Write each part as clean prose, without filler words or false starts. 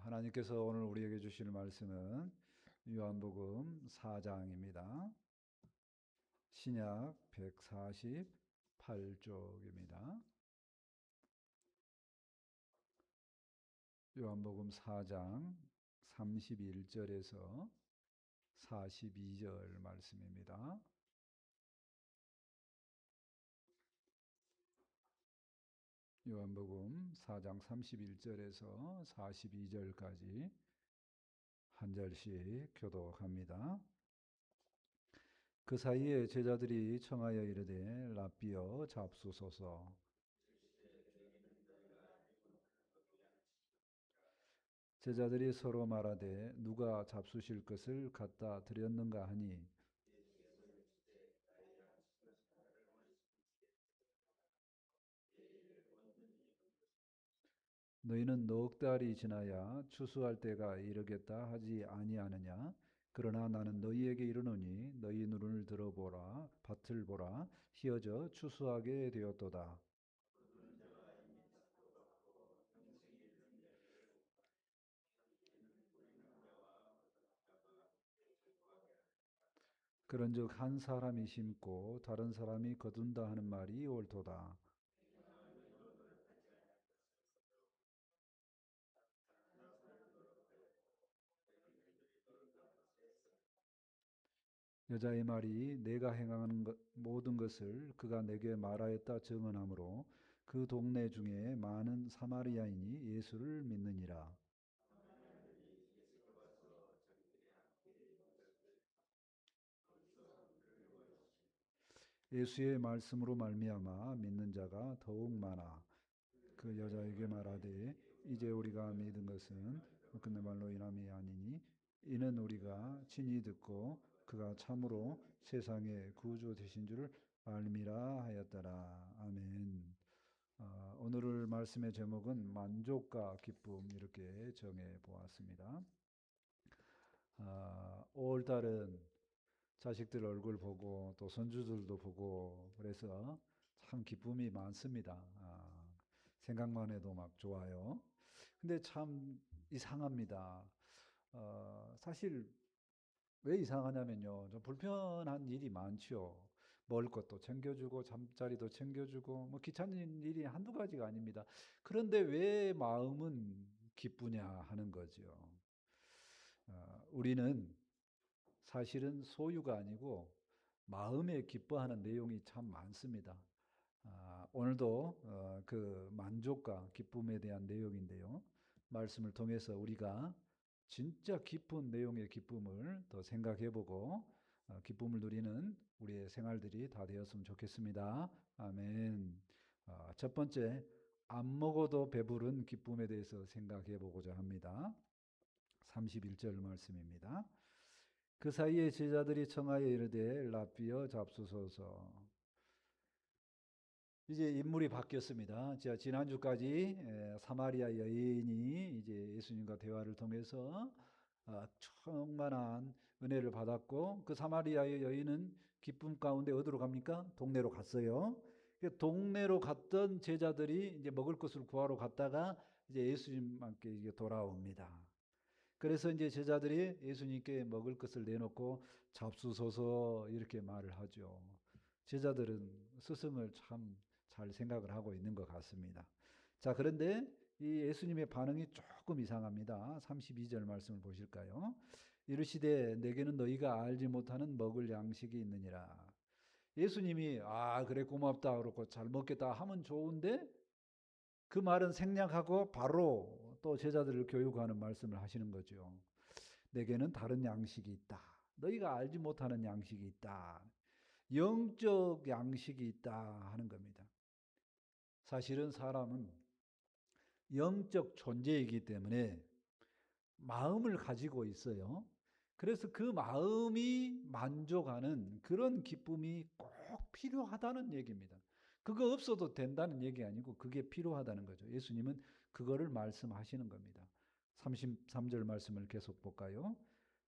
하나님께서 오늘 우리에게 주실 말씀은 요한복음 4장입니다. 신약 148쪽입니다. 요한복음 4장 31절에서 42절 말씀입니다. 요한복음 4장 31절에서 42절까지 한 절씩 교독합니다. 그 사이에 제자들이 청하여 이르되 랍비여 잡수소서. 제자들이 서로 말하되 누가 잡수실 것을 갖다 드렸는가 하니 너희는 넉 달이 지나야 추수할 때가 이르겠다 하지 아니하느냐. 그러나 나는 너희에게 이르노니 너희 눈을 들어보라 밭을 보라 희어져 추수하게 되었도다. 그런즉 한 사람이 심고 다른 사람이 거둔다 하는 말이 옳도다. 여자의 말이 내가 행하는 모든 것을 그가 내게 말하였다 증언하므로 그 동네 중에 많은 사마리아인이 예수를 믿느니라. 예수의 말씀으로 말미암아 믿는 자가 더욱 많아. 그 여자에게 말하되 이제 우리가 믿은 것은 그네 말로 인함이 아니니 이는 우리가 친히 듣고 그가 참으로 세상의 구주 되신 줄을 알미라 하였더라. 아멘. 오늘 말씀의 제목은 만족과 기쁨 이렇게 정해 보았습니다. 5월달은 자식들 얼굴 보고 또 손주들도 보고 그래서 참 기쁨이 많습니다. 생각만 해도 막 좋아요. 근데 참 이상합니다. 사실 왜 이상하냐면요. 좀 불편한 일이 많죠. 먹을 것도 챙겨주고 잠자리도 챙겨주고 뭐 귀찮은 일이 한두 가지가 아닙니다. 그런데 왜 마음은 기쁘냐 하는 거죠. 우리는 사실은 소유가 아니고 마음에 기뻐하는 내용이 참 많습니다. 오늘도 그 만족과 기쁨에 대한 내용인데요. 말씀을 통해서 우리가 진짜 깊은 내용의 기쁨을 더 생각해보고 기쁨을 누리는 우리의 생활들이 다 되었으면 좋겠습니다. 아멘. 첫 번째, 안 먹어도 배부른 기쁨에 대해서 생각해 보고자 합니다. 31절 말씀입니다. 그 사이에 제자들이 청하여 이르되 랍비여 잡수소서. 이제 인물이 바뀌었습니다. 제가 지난주까지 사마리아 여인이 이제 예수님과 대화를 통해서 충만한 은혜를 받았고 그 사마리아의 여인은 기쁨 가운데 어디로 갑니까? 동네로 갔어요. 동네로 갔던 제자들이 이제 먹을 것을 구하러 갔다가 이제 예수님께 이제 돌아옵니다. 그래서 이제 제자들이 예수님께 먹을 것을 내놓고 잡수소서 이렇게 말을 하죠. 제자들은 스승을 참 잘 생각을 하고 있는 것 같습니다. 자, 그런데 이 예수님의 반응이 조금 이상합니다. 32절 말씀을 보실까요? 이르시되 내게는 너희가 알지 못하는 먹을 양식이 있느니라. 예수님이 그래 고맙다 그렇고 잘 먹겠다 하면 좋은데 그 말은 생략하고 바로 또 제자들을 교육하는 말씀을 하시는 거죠. 내게는 다른 양식이 있다. 너희가 알지 못하는 양식이 있다. 영적 양식이 있다 하는 겁니다. 사실은 사람은 영적 존재이기 때문에 마음을 가지고 있어요. 그래서 그 마음이 만족하는 그런 기쁨이 꼭 필요하다는 얘기입니다. 그거 없어도 된다는 얘기 아니고 그게 필요하다는 거죠. 예수님은 그거를 말씀하시는 겁니다. 33절 말씀을 계속 볼까요?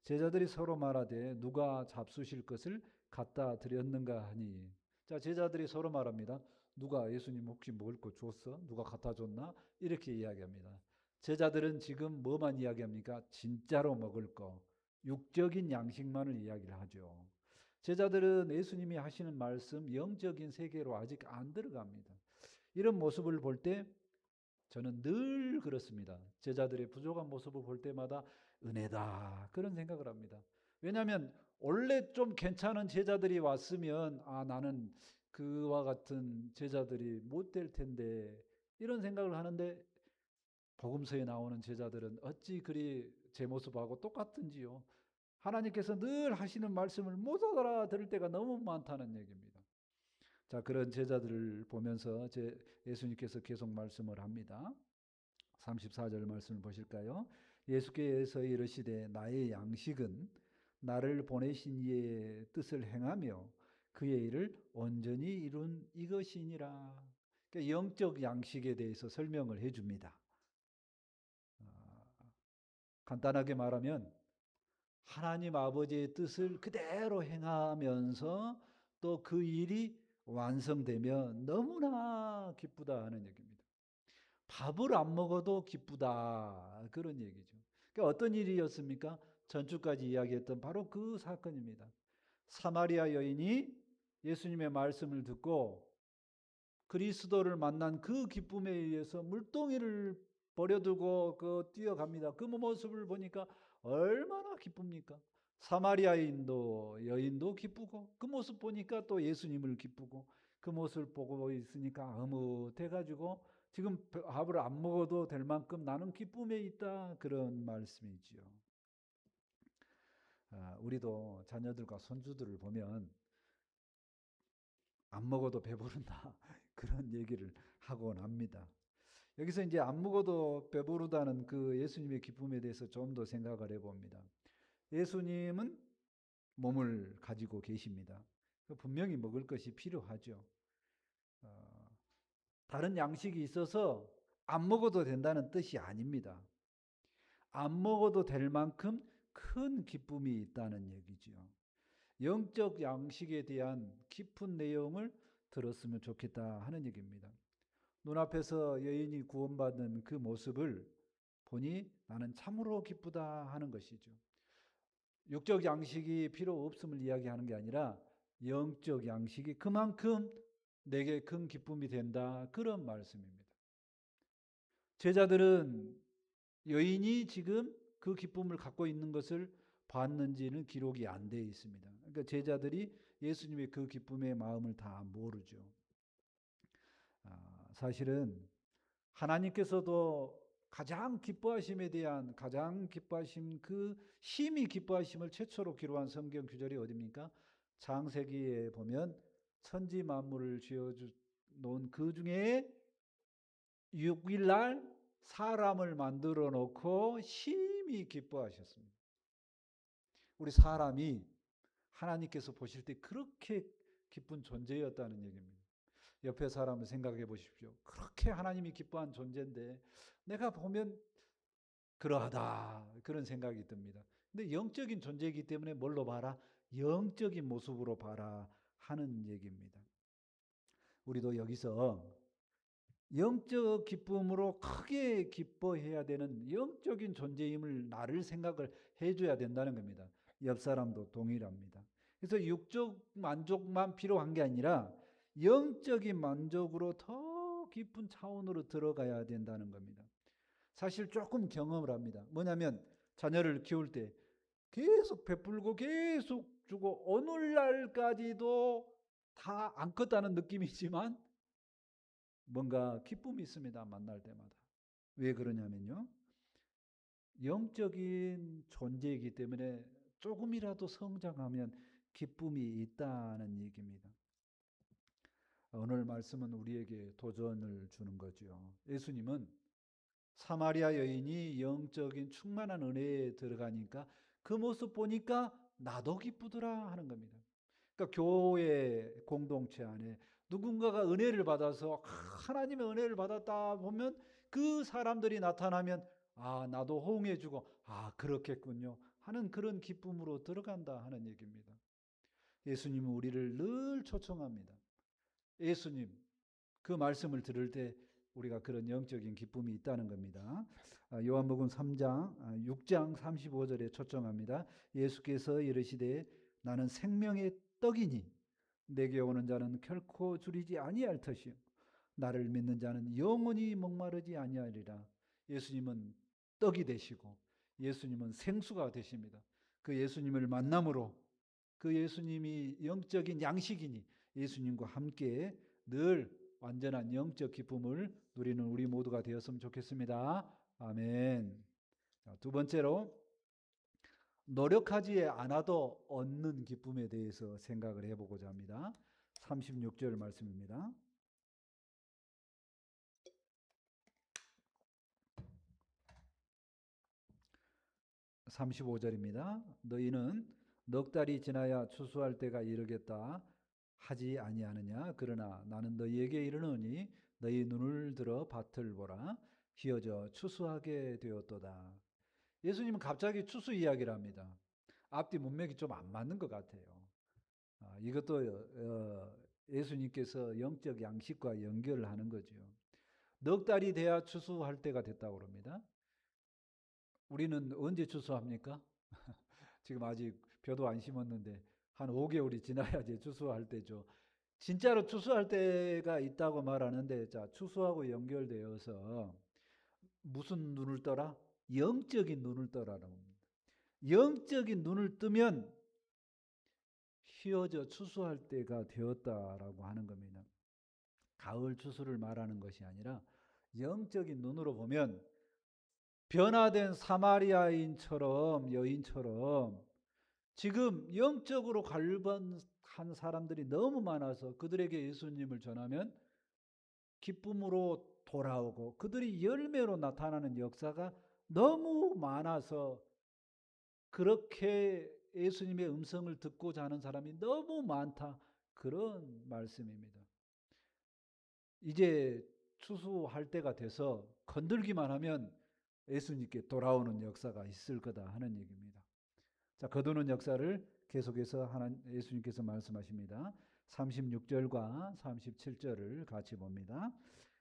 제자들이 서로 말하되 누가 잡수실 것을 갖다 드렸는가 하니. 자, 제자들이 서로 말합니다. 누가 예수님 혹시 먹을 거 줬어? 누가 갖다 줬나? 이렇게 이야기합니다. 제자들은 지금 뭐만 이야기합니까? 진짜로 먹을 거, 육적인 양식만을 이야기를 하죠. 제자들은 예수님이 하시는 말씀, 영적인 세계로 아직 안 들어갑니다. 이런 모습을 볼 때 저는 늘 그렇습니다. 제자들의 부족한 모습을 볼 때마다 은혜다, 그런 생각을 합니다. 왜냐하면 원래 좀 괜찮은 제자들이 왔으면 나는 그와 같은 제자들이 못 될 텐데, 이런 생각을 하는데 복음서에 나오는 제자들은 어찌 그리 제 모습하고 똑같은지요. 하나님께서 늘 하시는 말씀을 못 알아들을 때가 너무 많다는 얘기입니다. 자, 그런 제자들을 보면서 예수님께서 계속 말씀을 합니다. 34절 말씀을 보실까요? 예수께서 이르시되 나의 양식은 나를 보내신 이의 뜻을 행하며 그의 일을 온전히 이룬 이것이니라. 그러니까 영적 양식에 대해서 설명을 해줍니다. 간단하게 말하면 하나님 아버지의 뜻을 그대로 행하면서 또 그 일이 완성되면 너무나 기쁘다 하는 얘기입니다. 밥을 안 먹어도 기쁘다, 그런 얘기죠. 그러니까 어떤 일이었습니까? 전주까지 이야기했던 바로 그 사건입니다. 사마리아 여인이 예수님의 말씀을 듣고 그리스도를 만난 그 기쁨에 의해서 물동이를 버려두고 뛰어갑니다. 그 모습을 보니까 얼마나 기쁩니까? 사마리아인도 여인도 기쁘고, 그 모습 보니까 또 예수님을 기쁘고, 그 모습을 보고 있으니까 흐뭇해가지고 지금 밥을 안 먹어도 될 만큼 나는 기쁨에 있다, 그런 말씀이지요. 우리도 자녀들과 손주들을 보면 안 먹어도 배부른다 그런 얘기를 하곤 합니다. 여기서 이제 안 먹어도 배부르다는 그 예수님의 기쁨에 대해서 좀 더 생각을 해봅니다. 예수님은 몸을 가지고 계십니다. 분명히 먹을 것이 필요하죠. 다른 양식이 있어서 안 먹어도 된다는 뜻이 아닙니다. 안 먹어도 될 만큼 큰 기쁨이 있다는 얘기죠. 영적 양식에 대한 깊은 내용을 들었으면 좋겠다 하는 얘기입니다. 눈앞에서 여인이 구원받는 그 모습을 보니 나는 참으로 기쁘다 하는 것이죠. 육적 양식이 필요 없음을 이야기하는 게 아니라 영적 양식이 그만큼 내게 큰 기쁨이 된다, 그런 말씀입니다. 제자들은 여인이 지금 그 기쁨을 갖고 있는 것을 봤는지는 기록이 안 되어 있습니다. 그러니까 제자들이 예수님의 그 기쁨의 마음을 다 모르죠. 사실은 하나님께서도 가장 기뻐하심에 대한 가장 기뻐하심, 그 심히 기뻐하심을 최초로 기록한 성경 구절이 어디입니까? 창세기에 보면 천지 만물을 지어 놓은 그 중에 6일 날 사람을 만들어 놓고 심히 기뻐하셨습니다. 우리 사람이 하나님께서 보실 때 그렇게 기쁜 존재였다는 얘기입니다. 옆에 사람을 생각해 보십시오. 그렇게 하나님이 기뻐한 존재인데 내가 보면 그러하다, 그런 생각이 듭니다. 근데 영적인 존재이기 때문에 뭘로 봐라? 영적인 모습으로 봐라 하는 얘기입니다. 우리도 여기서 영적 기쁨으로 크게 기뻐해야 되는 영적인 존재임을 나를 생각을 해줘야 된다는 겁니다. 옆 사람도 동일합니다. 그래서 육적 만족만 필요한 게 아니라 영적인 만족으로 더 깊은 차원으로 들어가야 된다는 겁니다. 사실 조금 경험을 합니다. 뭐냐면 자녀를 키울 때 계속 베풀고 계속 주고 오늘날까지도 다 안 컸다는 느낌이지만 뭔가 기쁨이 있습니다. 만날 때마다. 왜 그러냐면요, 영적인 존재이기 때문에 조금이라도 성장하면 기쁨이 있다는 얘기입니다. 오늘 말씀은 우리에게 도전을 주는 거죠. 예수님은 사마리아 여인이 영적인 충만한 은혜에 들어가니까 그 모습 보니까 나도 기쁘더라 하는 겁니다. 그러니까 교회 공동체 안에 누군가가 은혜를 받아서 하나님의 은혜를 받았다 보면 그 사람들이 나타나면 나도 호응해주고 그렇겠군요 하는 그런 기쁨으로 들어간다 하는 얘기입니다. 예수님은 우리를 늘 초청합니다. 예수님 그 말씀을 들을 때 우리가 그런 영적인 기쁨이 있다는 겁니다. 요한복음 3장 6장 35절에 초청합니다. 예수께서 이르시되 나는 생명의 떡이니 내게 오는 자는 결코 줄이지 아니할 터이요 나를 믿는 자는 영원히 목마르지 아니하리라. 예수님은 떡이 되시고 예수님은 생수가 되십니다. 그 예수님을 만남으로 그 예수님이 영적인 양식이니 예수님과 함께 늘 완전한 영적 기쁨을 누리는 우리 모두가 되었으면 좋겠습니다. 아멘. 두 번째로 노력하지 않아도 얻는 기쁨에 대해서 생각을 해보고자 합니다. 36절 말씀입니다. 35절입니다. 너희는 넉 달이 지나야 추수할 때가 이르겠다 하지 아니하느냐. 그러나 나는 너희에게 이르노니 너희 눈을 들어 밭을 보라. 기어져 추수하게 되었도다. 예수님은 갑자기 추수 이야기를 합니다. 앞뒤 문맥이 좀 안 맞는 것 같아요. 이것도 예수님께서 영적 양식과 연결을 하는 거죠. 넉 달이 돼야 추수할 때가 됐다고 합니다. 우리는 언제 추수합니까? 지금 아직 벼도 안 심었는데 한 5개월이 지나야지 추수할 때죠. 진짜로 추수할 때가 있다고 말하는데, 자, 추수하고 연결되어서 무슨 눈을 떠라? 영적인 눈을 떠라라고 합니다. 영적인 눈을 뜨면 휘어져 추수할 때가 되었다라고 하는 겁니다. 가을 추수를 말하는 것이 아니라 영적인 눈으로 보면 변화된 사마리아인처럼, 여인처럼 지금 영적으로 갈변한 사람들이 너무 많아서 그들에게 예수님을 전하면 기쁨으로 돌아오고 그들이 열매로 나타나는 역사가 너무 많아서 그렇게 예수님의 음성을 듣고자 하는 사람이 너무 많다. 그런 말씀입니다. 이제 추수할 때가 돼서 건들기만 하면 예수님께 돌아오는 역사가 있을 거다 하는 얘기입니다. 자, 거두는 역사를 계속해서 예수님께서 말씀하십니다. 36절과 37절을 같이 봅니다.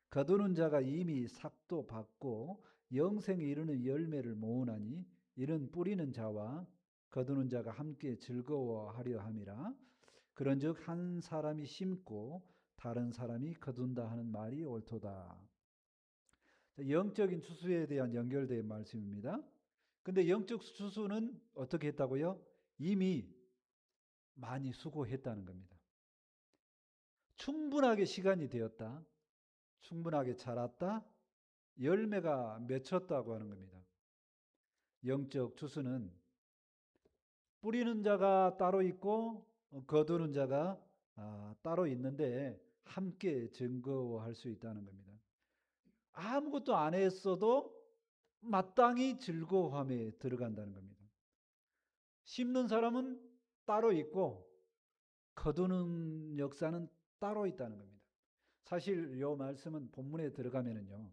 거두는 자가 이미 삭도 받고 영생에 이르는 열매를 모으나니 이런 뿌리는 자와 거두는 자가 함께 즐거워하려 함이라. 그런즉 한 사람이 심고 다른 사람이 거둔다 하는 말이 옳도다. 영적인 추수에 대한 연결된 말씀입니다. 근데 영적 추수는 어떻게 했다고요? 이미 많이 수고했다는 겁니다. 충분하게 시간이 되었다. 충분하게 자랐다. 열매가 맺혔다고 하는 겁니다. 영적 추수는 뿌리는 자가 따로 있고 거두는 자가 따로 있는데 함께 증거할 수 있다는 겁니다. 아무것도 안 했어도 마땅히 즐거움에 들어간다는 겁니다. 심는 사람은 따로 있고 거두는 역사는 따로 있다는 겁니다. 사실 이 말씀은 본문에 들어가면은요,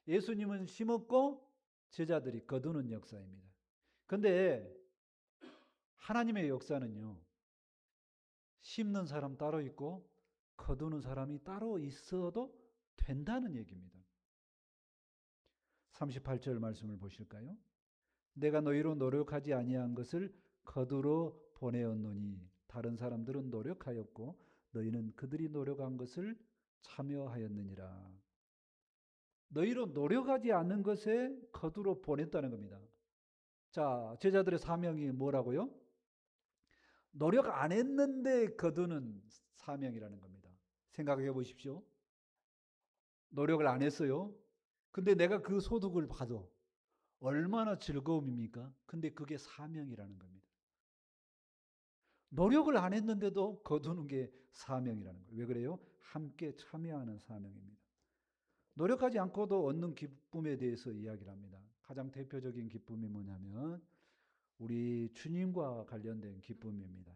예수님은 심었고 제자들이 거두는 역사입니다. 근데 하나님의 역사는요, 심는 사람 따로 있고 거두는 사람이 따로 있어도 된다는 얘기입니다. 38절 말씀을 보실까요? 내가 너희로 노력하지 아니한 것을 거두러 보내었노니 다른 사람들은 노력하였고 너희는 그들이 노력한 것을 참여하였느니라. 너희로 노력하지 않는 것에 거두러 보냈다는 겁니다. 자, 제자들의 사명이 뭐라고요? 노력 안 했는데 거두는 사명이라는 겁니다. 생각해 보십시오. 노력을 안 했어요. 근데 내가 그 소득을 받아. 얼마나 즐거움입니까? 근데 그게 사명이라는 겁니다. 노력을 안 했는데도 거두는 게 사명이라는 거예요. 왜 그래요? 함께 참여하는 사명입니다. 노력하지 않고도 얻는 기쁨에 대해서 이야기를 합니다. 가장 대표적인 기쁨이 뭐냐면 우리 주님과 관련된 기쁨입니다.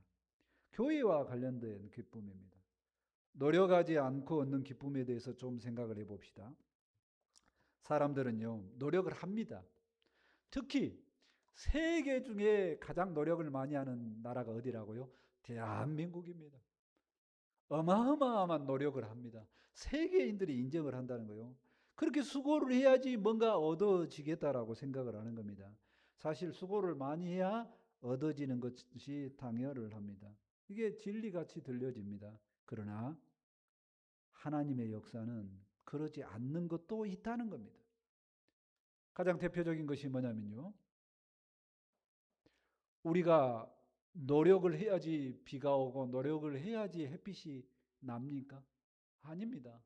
교회와 관련된 기쁨입니다. 노력하지 않고 얻는 기쁨에 대해서 좀 생각을 해봅시다. 사람들은요, 노력을 합니다. 특히 세계 중에 가장 노력을 많이 하는 나라가 어디라고요? 대한민국입니다. 어마어마한 노력을 합니다. 세계인들이 인정을 한다는 거예요. 그렇게 수고를 해야지 뭔가 얻어지겠다라고 생각을 하는 겁니다. 사실 수고를 많이 해야 얻어지는 것이 당연을 합니다. 이게 진리같이 들려집니다. 그러나 하나님의 역사는 그러지 않는 것도 있다는 겁니다. 가장 대표적인 것이 뭐냐면요. 우리가 노력을 해야지 비가 오고 노력을 해야지 햇빛이 납니까? 아닙니다.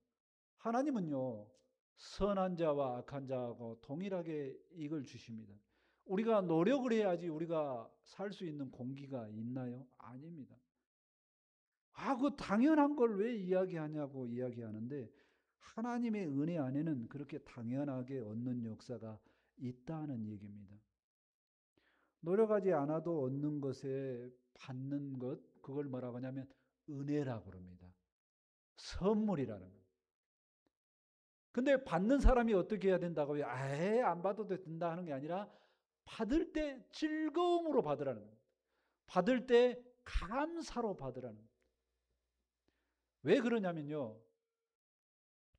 하나님은요, 선한 자와 악한 자하고 동일하게 이걸 주십니다. 우리가 노력을 해야지 우리가 살 수 있는 공기가 있나요? 아닙니다. 그 당연한 걸 왜 이야기하냐고 이야기하는데, 하나님의 은혜 안에는 그렇게 당연하게 얻는 역사가 있다는 얘기입니다. 노력하지 않아도 얻는 것에 받는 것, 그걸 뭐라고 하냐면 은혜라고 그럽니다. 선물이라는 거예요. 근데 받는 사람이 어떻게 해야 된다고요? 아예 안 받아도 된다 하는 게 아니라 받을 때 즐거움으로 받으라는 거예요. 받을 때 감사로 받으라는 거예요. 왜 그러냐면요.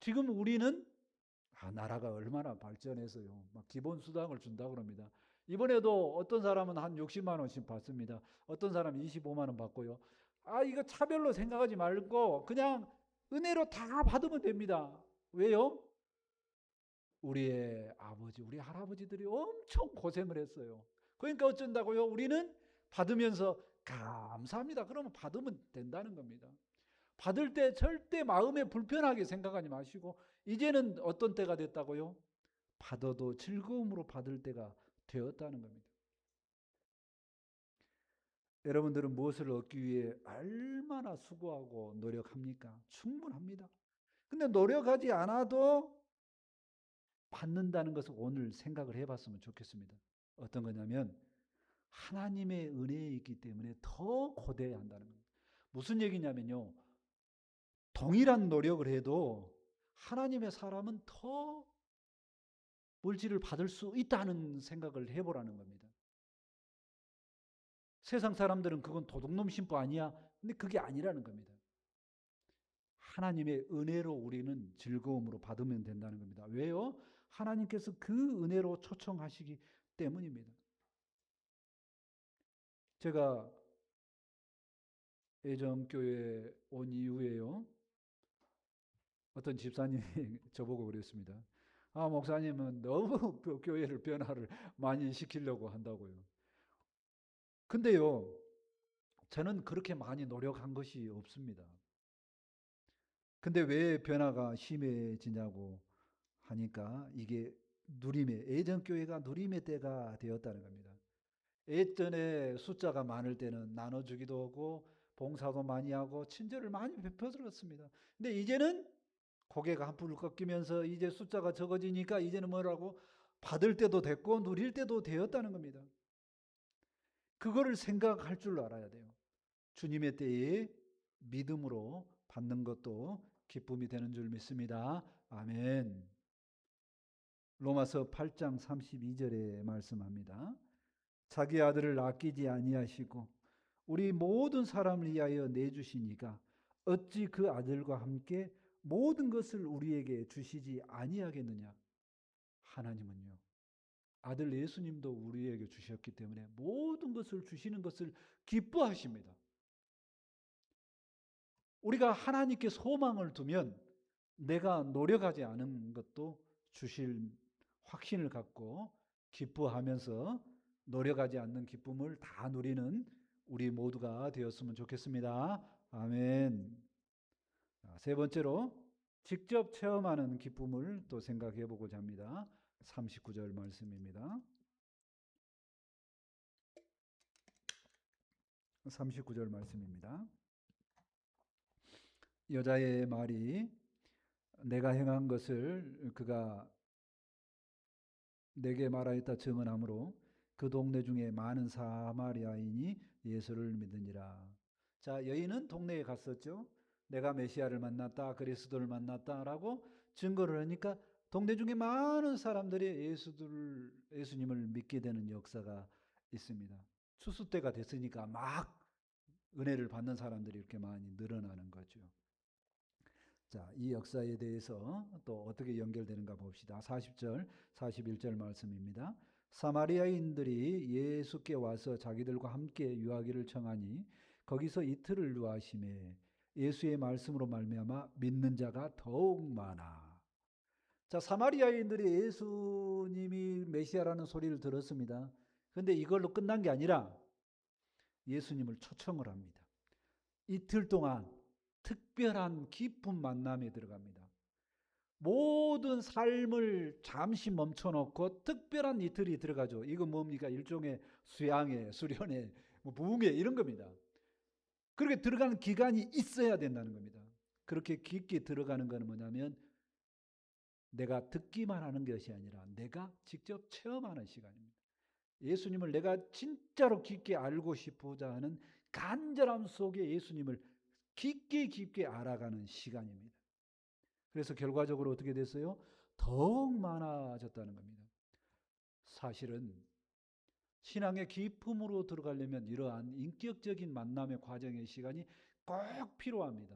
지금 우리는 나라가 얼마나 발전해서요. 막 기본 수당을 준다고 그럽니다. 이번에도 어떤 사람은 한 60만 원씩 받습니다. 어떤 사람은 25만 원 받고요. 이거 차별로 생각하지 말고 그냥 은혜로 다 받으면 됩니다. 왜요? 우리의 아버지, 우리 할아버지들이 엄청 고생을 했어요. 그러니까 어쩐다고요? 우리는 받으면서 감사합니다. 그러면 받으면 된다는 겁니다. 받을 때 절대 마음에 불편하게 생각하지 마시고, 이제는 어떤 때가 됐다고요? 받아도 즐거움으로 받을 때가 되었다는 겁니다. 여러분들은 무엇을 얻기 위해 얼마나 수고하고 노력합니까? 충분합니다. 근데 노력하지 않아도 받는다는 것을 오늘 생각을 해봤으면 좋겠습니다. 어떤 거냐면 하나님의 은혜에 있기 때문에 더 고대해야 한다는 겁니다. 무슨 얘기냐면요. 동일한 노력을 해도 하나님의 사람은 더 물질을 받을 수 있다는 생각을 해보라는 겁니다. 세상 사람들은 그건 도둑놈 심보 아니야? 근데 그게 아니라는 겁니다. 하나님의 은혜로 우리는 즐거움으로 받으면 된다는 겁니다. 왜요? 하나님께서 그 은혜로 초청하시기 때문입니다. 제가 예정교회에 온 이후에요. 어떤 집사님이 저보고 그랬습니다. 목사님은 너무 교회를 변화를 많이 시키려고 한다고요. 근데요, 저는 그렇게 많이 노력한 것이 없습니다. 근데 왜 변화가 심해지냐고 하니까 이게 예전교회가 누림의 때가 되었다는 겁니다. 예전에 숫자가 많을 때는 나눠주기도 하고 봉사도 많이 하고 친절을 많이 베풀었습니다. 근데 이제는 고개가 한풀 꺾이면서 이제 숫자가 적어지니까 이제는 뭐라고? 받을 때도 됐고 누릴 때도 되었다는 겁니다. 그거를 생각할 줄 알아야 돼요. 주님의 때에 믿음으로 받는 것도 기쁨이 되는 줄 믿습니다. 아멘. 로마서 8장 32절에 말씀합니다. 자기 아들을 아끼지 아니하시고 우리 모든 사람을 위하여 내주시니까 어찌 그 아들과 함께 모든 것을 우리에게 주시지 아니하겠느냐. 하나님은요, 아들 예수님도 우리에게 주셨기 때문에 모든 것을 주시는 것을 기뻐하십니다. 우리가 하나님께 소망을 두면 내가 노력하지 않은 것도 주실 확신을 갖고 기뻐하면서 노력하지 않는 기쁨을 다 누리는 우리 모두가 되었으면 좋겠습니다. 아멘. 세 번째로 직접 체험하는 기쁨을 또 생각해 보고자 합니다. 39절 말씀입니다. 39절 말씀입니다. 여자의 말이 내가 행한 것을 그가 내게 말하였다 증언하므로 그 동네 중에 많은 사마리아인이 예수를 믿으니라. 자, 여인은 동네에 갔었죠. 내가 메시아를 만났다, 그리스도를 만났다라고 증거를 하니까 동네 중에 많은 사람들이 예수님을 믿게 되는 역사가 있습니다. 추수 때가 됐으니까 막 은혜를 받는 사람들이 이렇게 많이 늘어나는 거죠. 자, 이 역사에 대해서 또 어떻게 연결되는가 봅시다. 40절, 41절 말씀입니다. 사마리아인들이 예수께 와서 자기들과 함께 유하기를 청하니 거기서 이틀을 유하심에 예수의 말씀으로 말미암아 믿는 자가 더욱 많아. 자, 사마리아인들이 예수님이 메시아라는 소리를 들었습니다. 그런데 이걸로 끝난 게 아니라 예수님을 초청을 합니다. 이틀 동안 특별한 깊은 만남에 들어갑니다. 모든 삶을 잠시 멈춰놓고 특별한 이틀이 들어가죠. 이거 뭡니까? 일종의 수양회, 수련회, 부흥회 이런 겁니다. 그렇게 들어가는 기간이 있어야 된다는 겁니다. 그렇게 깊게 들어가는 것은 뭐냐면 내가 듣기만 하는 것이 아니라 내가 직접 체험하는 시간입니다. 예수님을 내가 진짜로 깊게 알고 싶고자 하는 간절함 속에 예수님을 깊게 알아가는 시간입니다. 그래서 결과적으로 어떻게 됐어요? 더욱 많아졌다는 겁니다. 사실은 신앙의 깊음으로 들어가려면 이러한 인격적인 만남의 과정의 시간이 꼭 필요합니다.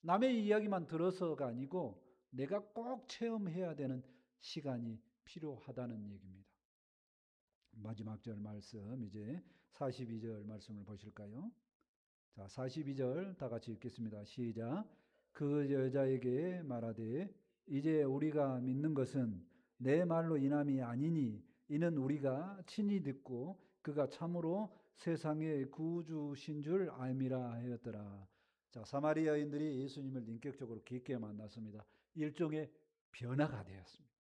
남의 이야기만 들어서가 아니고 내가 꼭 체험해야 되는 시간이 필요하다는 얘기입니다. 마지막 절 말씀 이제 42절 말씀을 보실까요? 자, 42절 다 같이 읽겠습니다. 시작. 그 여자에게 말하되 이제 우리가 믿는 것은 내 말로 인함이 아니니 이는 우리가 친히 듣고 그가 참으로 세상의 구주신 줄 알미라 하였더라. 자, 사마리아인들이 예수님을 인격적으로 깊게 만났습니다. 일종의 변화가 되었습니다.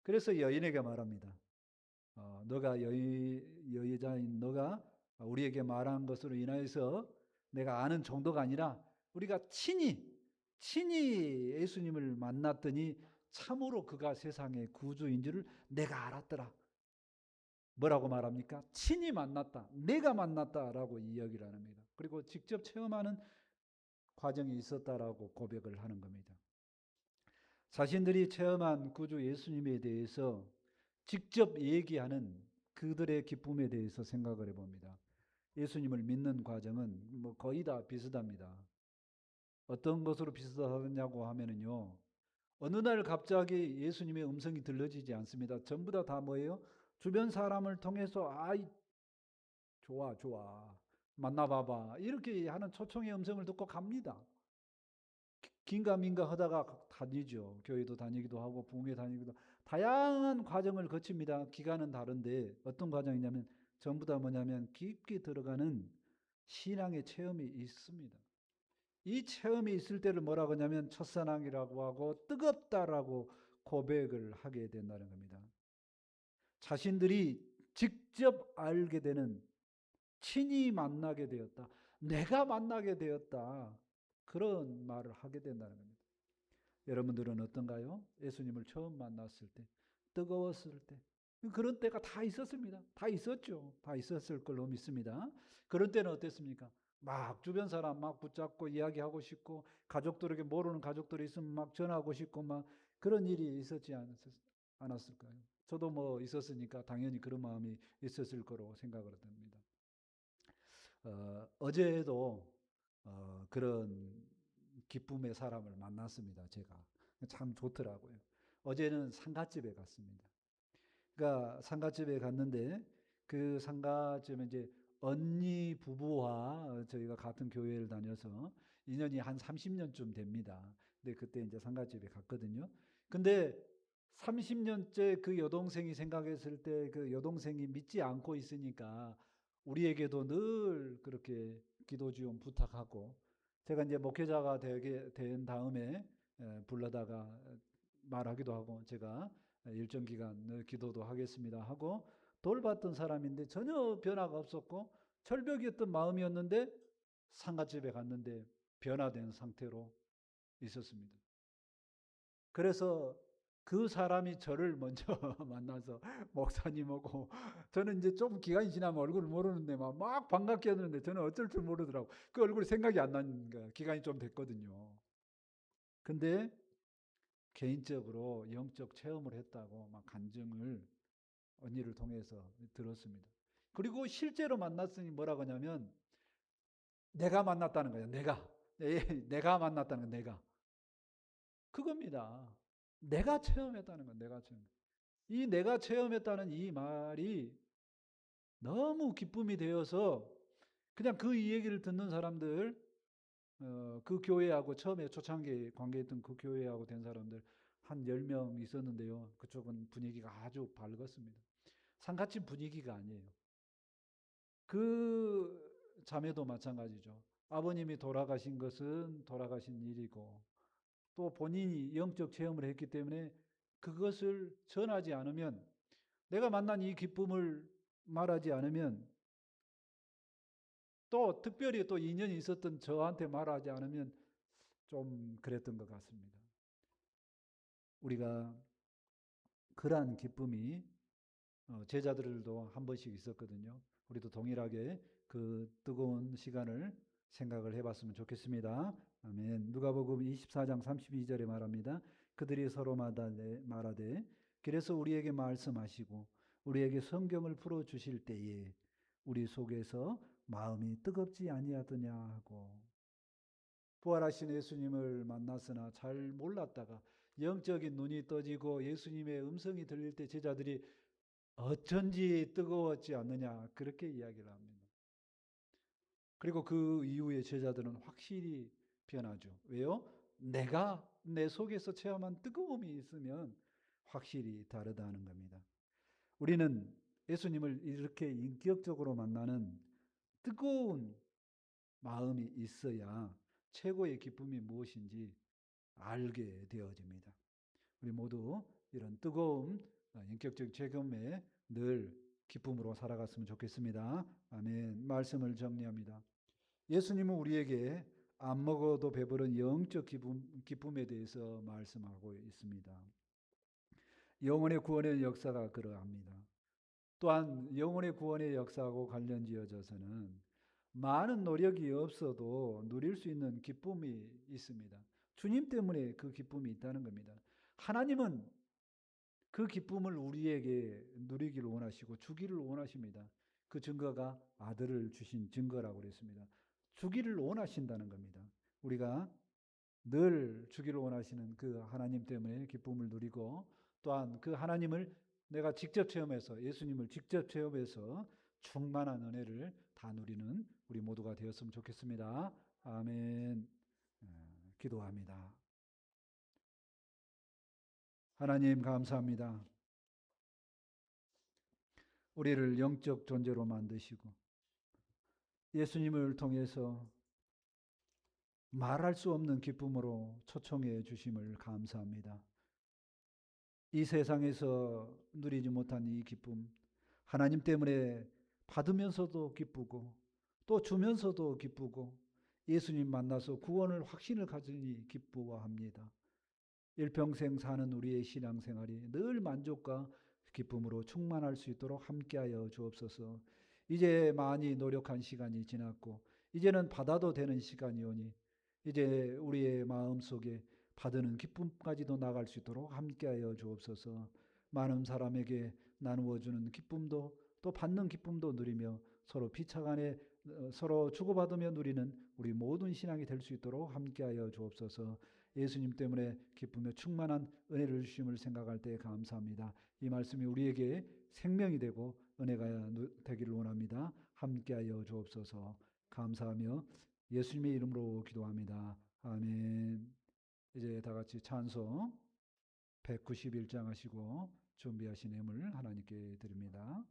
그래서 여인에게 말합니다. 너가 여자인 너가 우리에게 말한 것으로 인하여서 내가 아는 정도가 아니라 우리가 친히 예수님을 만났더니 참으로 그가 세상의 구주인 줄을 내가 알았더라. 뭐라고 말합니까? 친히 만났다. 내가 만났다라고 이야기를 합니다. 그리고 직접 체험하는 과정이 있었다라고 고백을 하는 겁니다. 자신들이 체험한 구주 예수님에 대해서 직접 얘기하는 그들의 기쁨에 대해서 생각을 해봅니다. 예수님을 믿는 과정은 뭐 거의 다 비슷합니다. 어떤 것으로 비슷하냐고 하면은요. 어느 날 갑자기 예수님의 음성이 들려지지 않습니다. 전부 다 뭐예요? 주변 사람을 통해서 아이 좋아 만나봐봐 이렇게 하는 초청의 음성을 듣고 갑니다. 긴가민가 하다가 다니죠. 교회도 다니기도 하고 부흥회 다니기도 다양한 과정을 거칩니다. 기간은 다른데 어떤 과정이냐면 전부 다 뭐냐면 깊게 들어가는 신앙의 체험이 있습니다. 이 체험이 있을 때를 뭐라고 하냐면 첫사랑이라고 하고 뜨겁다라고 고백을 하게 된다는 겁니다. 자신들이 직접 알게 되는 친히 만나게 되었다. 내가 만나게 되었다. 그런 말을 하게 된다는 겁니다. 여러분들은 어떤가요? 예수님을 처음 만났을 때, 뜨거웠을 때, 그런 때가 다 있었습니다. 다 있었죠. 다 있었을 걸로 믿습니다. 그런 때는 어땠습니까? 막 주변 사람 막 붙잡고 이야기하고 싶고, 가족들에게 모르는 가족들이 있으면 막 전화하고 싶고, 막 그런 일이 있었지 않았을까요? 저도 뭐 있었으니까 당연히 그런 마음이 있었을 거로 생각을 합니다. 어제도 그런 기쁨의 사람을 만났습니다. 제가 참 좋더라고요. 어제는 상가집에 갔습니다. 그러니까 상가집에 갔는데 그 상가집에 이제 언니 부부와 저희가 같은 교회를 다녀서 인연이 한 30년쯤 됩니다. 근데 그때 이제 상가집에 갔거든요. 근데 30년째 그 여동생이 생각했을 때 그 여동생이 믿지 않고 있으니까 우리에게도 늘 그렇게 기도 지원 부탁하고 제가 이제 목회자가 되게 된 다음에 불러다가 말하기도 하고 제가 일정 기간 기도도 하겠습니다 하고 돌봤던 사람인데 전혀 변화가 없었고 철벽이었던 마음이었는데 상가집에 갔는데 변화된 상태로 있었습니다. 그래서 그 사람이 저를 먼저 만나서 목사님하고 저는 이제 좀 기간이 지나면 얼굴을 모르는데 막 반갑게 하는데 저는 어쩔 줄 모르더라고. 그 얼굴이 생각이 안 나는 거야. 기간이 좀 됐거든요. 근데 개인적으로 영적 체험을 했다고 막 간증을 언니를 통해서 들었습니다. 그리고 실제로 만났으니 뭐라고 하냐면 내가 만났다는 거예요. 내가 만났다는 거예요. 내가. 그겁니다. 내가 체험했다는 건 내가 체험. 이 내가 체험했다는 이 말이 너무 기쁨이 되어서 그냥 그 이 얘기를 듣는 사람들, 그 교회하고 처음에 초창기 관계했던 그 교회하고 된 사람들 한 10명 있었는데요. 그쪽은 분위기가 아주 밝았습니다. 상가집 분위기가 아니에요. 그 자매도 마찬가지죠. 아버님이 돌아가신 것은 돌아가신 일이고 또 본인이 영적 체험을 했기 때문에 그것을 전하지 않으면 내가 만난 이 기쁨을 말하지 않으면 또 특별히 또 인연이 있었던 저한테 말하지 않으면 좀 그랬던 것 같습니다. 우리가 그러한 기쁨이 제자들도 한 번씩 있었거든요. 우리도 동일하게 그 뜨거운 시간을 생각을 해봤으면 좋겠습니다. 아멘. 누가복음 24장 32절에 말합니다. 그들이 서로 말하되 그래서 우리에게 말씀하시고 우리에게 성경을 풀어 주실 때에 우리 속에서 마음이 뜨겁지 아니하더냐 하고 부활하신 예수님을 만났으나 잘 몰랐다가 영적인 눈이 떠지고 예수님의 음성이 들릴 때 제자들이 어쩐지 뜨거웠지 않느냐 그렇게 이야기를 합니다. 그리고 그 이후에 제자들은 확실히 변하죠. 왜요? 내가 내 속에서 체험한 뜨거움이 있으면 확실히 다르다는 겁니다. 우리는 예수님을 이렇게 인격적으로 만나는 뜨거운 마음이 있어야 최고의 기쁨이 무엇인지 알게 되어집니다. 우리 모두 이런 뜨거운 인격적 체험에 늘 기쁨으로 살아갔으면 좋겠습니다. 아멘. 말씀을 정리합니다. 예수님은 우리에게 안 먹어도 배부른 영적 기쁨에 대해서 말씀하고 있습니다. 영혼의 구원의 역사가 그러합니다. 또한 영혼의 구원의 역사하고 관련지어져서는 많은 노력이 없어도 누릴 수 있는 기쁨이 있습니다. 주님 때문에 그 기쁨이 있다는 겁니다. 하나님은 그 기쁨을 우리에게 누리기를 원하시고 주기를 원하십니다. 그 증거가 아들을 주신 증거라고 그랬습니다. 주기를 원하신다는 겁니다. 우리가 늘 주기를 원하시는 그 하나님 때문에 기쁨을 누리고 또한 그 하나님을 내가 직접 체험해서 예수님을 직접 체험해서 충만한 은혜를 다 누리는 우리 모두가 되었으면 좋겠습니다. 아멘. 기도합니다. 하나님 감사합니다. 우리를 영적 존재로 만드시고 예수님을 통해서 말할 수 없는 기쁨으로 초청해 주심을 감사합니다. 이 세상에서 누리지 못한 이 기쁨, 하나님 때문에 받으면서도 기쁘고 또 주면서도 기쁘고 예수님 만나서 구원을 확신을 가지니 기쁘어합니다. 일평생 사는 우리의 신앙생활이 늘 만족과 기쁨으로 충만할 수 있도록 함께하여 주옵소서. 이제 많이 노력한 시간이 지났고 이제는 받아도 되는 시간이 오니 이제 우리의 마음속에 받는 기쁨까지도 나갈 수 있도록 함께하여 주옵소서. 많은 사람에게 나누어 주는 기쁨도 또 받는 기쁨도 누리며 서로 피차간에 서로 주고받으며 누리는 우리 모든 신앙이 될 수 있도록 함께하여 주옵소서. 예수님 때문에 기쁨에 충만한 은혜를 주심을 생각할 때 감사합니다. 이 말씀이 우리에게 생명이 되고 은혜가 되기를 원합니다. 함께하여 주옵소서. 감사하며 예수님의 이름으로 기도합니다. 아멘. 이제 다 같이 찬송 191장 하시고 준비하신 예물 하나님께 드립니다.